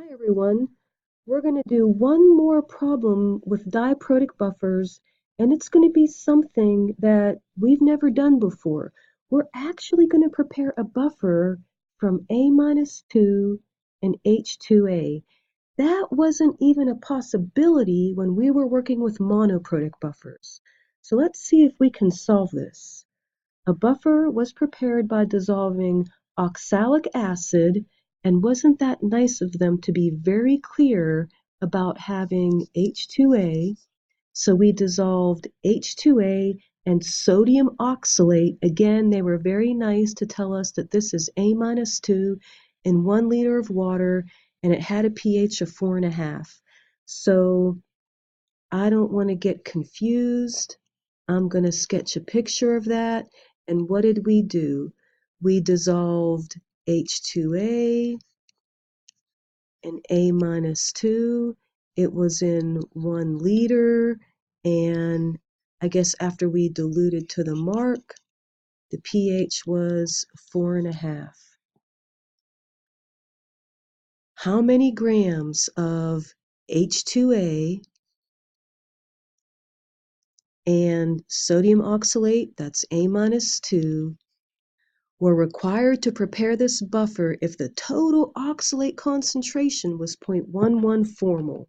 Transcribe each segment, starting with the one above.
Hi everyone. We're going to do one more problem with diprotic buffers, and it's going to be something that we've never done before. We're actually going to prepare a buffer from A-2 and H2A. That wasn't even a possibility when we were working with monoprotic buffers. So let's see if we can solve this. A buffer was prepared by dissolving oxalic acid, and wasn't that nice of them to be very clear about having H2A? So we dissolved H2A and sodium oxalate. Again, they were very nice to tell us that this is A-2 in 1 liter of water, and it had a pH of 4.5. So I don't want to get confused. I'm going to sketch a picture of that. And what did we do? We dissolved H2A and A-2. It was in 1 liter. And I guess after we diluted to the mark, the pH was 4.5. How many grams of H2A and sodium oxalate, that's A-2, were required to prepare this buffer if the total oxalate concentration was 0.11 formol?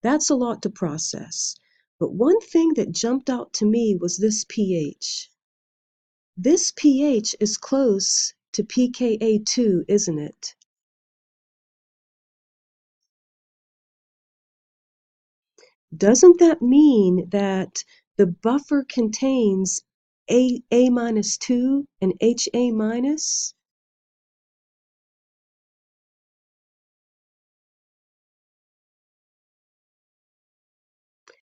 That's a lot to process, but one thing that jumped out to me was this pH. This pH is close to pKa2, isn't it? Doesn't that mean that the buffer contains A-2 and HA-?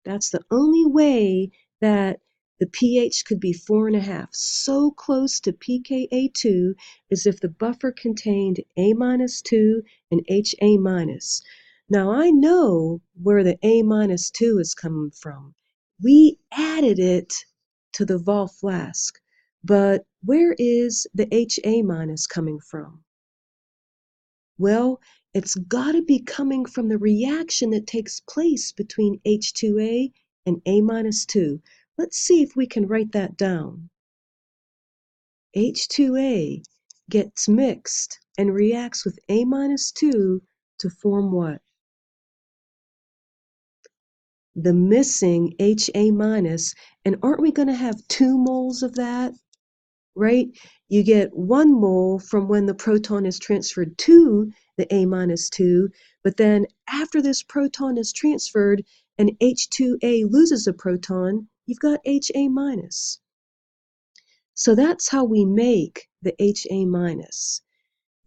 That's the only way that the pH could be 4.5. So close to pKa2 is if the buffer contained A-2 and HA-. Now I know where the A-2 is coming from. We added it to the vol flask, but where is the HA- coming from? Well, it's got to be coming from the reaction that takes place between H2A and A-2. Let's see if we can write that down. H2A gets mixed and reacts with A-2 to form what? The missing HA-, and aren't we going to have 2 moles of that? Right? You get 1 mole from when the proton is transferred to the A-2, but then after this proton is transferred and H2A loses a proton, you've got HA-. So that's how we make the HA-.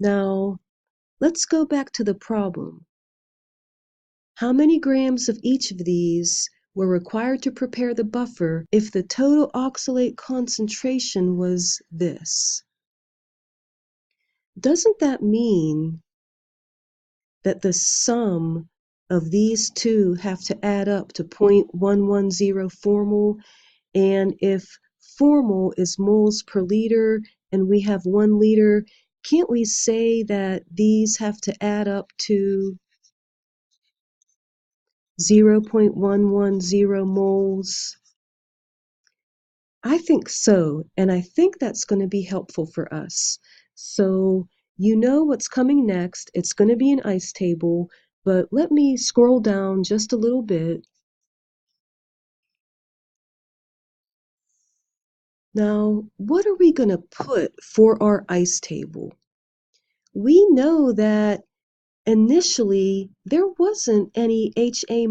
Now, let's go back to the problem. How many grams of each of these were required to prepare the buffer if the total oxalate concentration was this? Doesn't that mean that the sum of these two have to add up to 0.110 formol? And if formol is moles per liter and we have 1 liter, can't we say that these have to add up to 0.110 moles? I think so, and I think that's going to be helpful for us. So you know what's coming next. It's going to be an ice table, but let me scroll down just a little bit. Now, what are we going to put for our ice table? We know that initially there wasn't any HA-,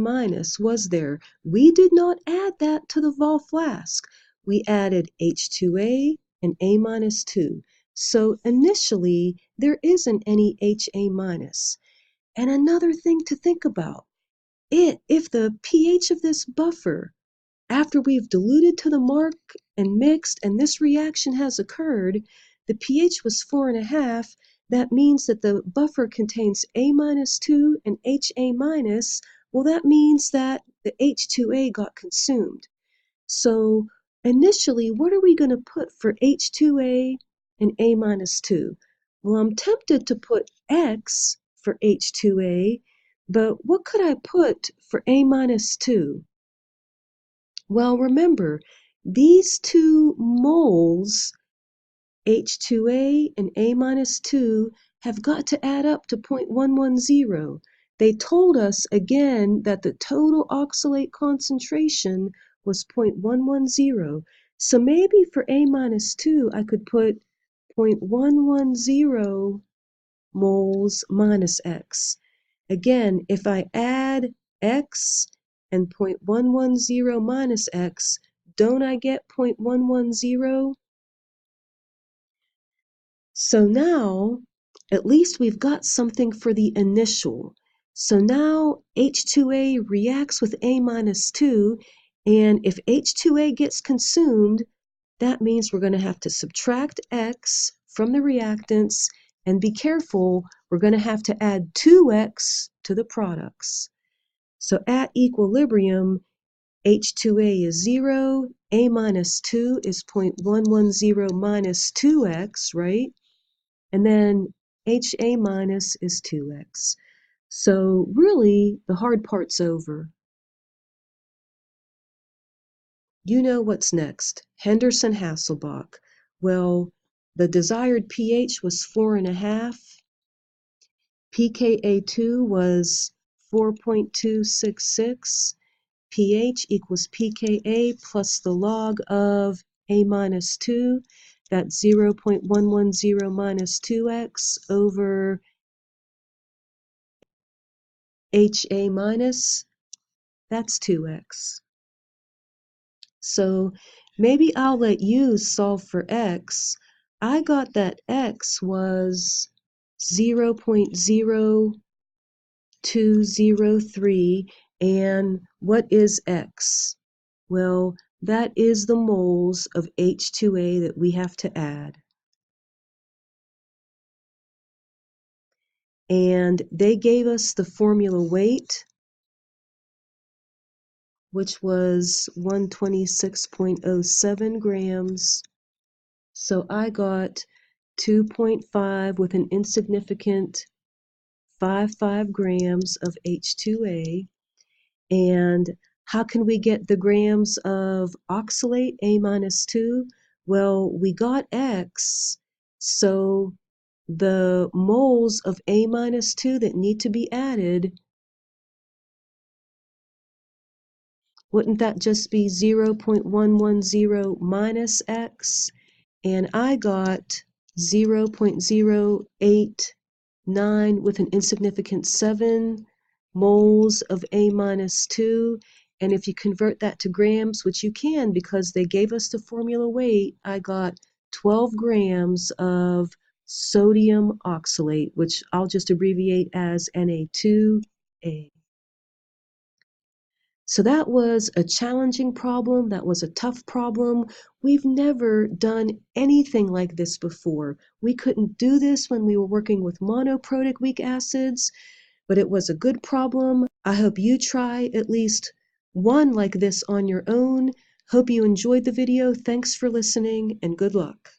was there? We did not add that to the vol flask. We added H2A and A-2. So initially there isn't any HA-. And another thing to think about, if the pH of this buffer, after we've diluted to the mark and mixed and this reaction has occurred, the pH was 4.5, that means that the buffer contains A-2 and HA-. Well, that means that the H2A got consumed. So initially, what are we going to put for H2A and A-2? Well, I'm tempted to put X for H2A, but what could I put for A-2? Well, remember, these two moles, H2A and A-2, have got to add up to 0.110. They told us again that the total oxalate concentration was 0.110. So maybe for A-2, I could put 0.110 moles minus X. Again, if I add X and 0.110 minus X, don't I get 0.110? So now, at least we've got something for the initial. So now H2A reacts with A-2, and if H2A gets consumed, that means we're going to have to subtract X from the reactants, and be careful, we're going to have to add 2X to the products. So at equilibrium, H2A is 0, A-2 is 0.110 minus 2X, right? And then HA minus is 2X. So really, the hard part's over. You know what's next. Henderson-Hasselbalch. Well, the desired pH was 4.5. pKa2 was 4.266. pH equals pKa plus the log of A-2. That's 0.110 minus 2X over HA minus, that's 2X. So maybe I'll let you solve for X. I got that X was 0.0203, and what is X? Well, that is the moles of H2A that we have to add. And they gave us the formula weight, which was 126.07 grams. So I got 2.5 with an insignificant 55 grams of H2A. And how can we get the grams of oxalate, A-2? Well, we got X, so the moles of A-2 that need to be added, wouldn't that just be 0.110 minus X? And I got 0.089 with an insignificant 7 moles of A-2. And if you convert that to grams, which you can because they gave us the formula weight, I got 12 grams of sodium oxalate, which I'll just abbreviate as Na2A. So that was a challenging problem. That was a tough problem. We've never done anything like this before. We couldn't do this when we were working with monoprotic weak acids, but it was a good problem. I hope you try at least one like this on your own. Hope you enjoyed the video. Thanks for listening and good luck.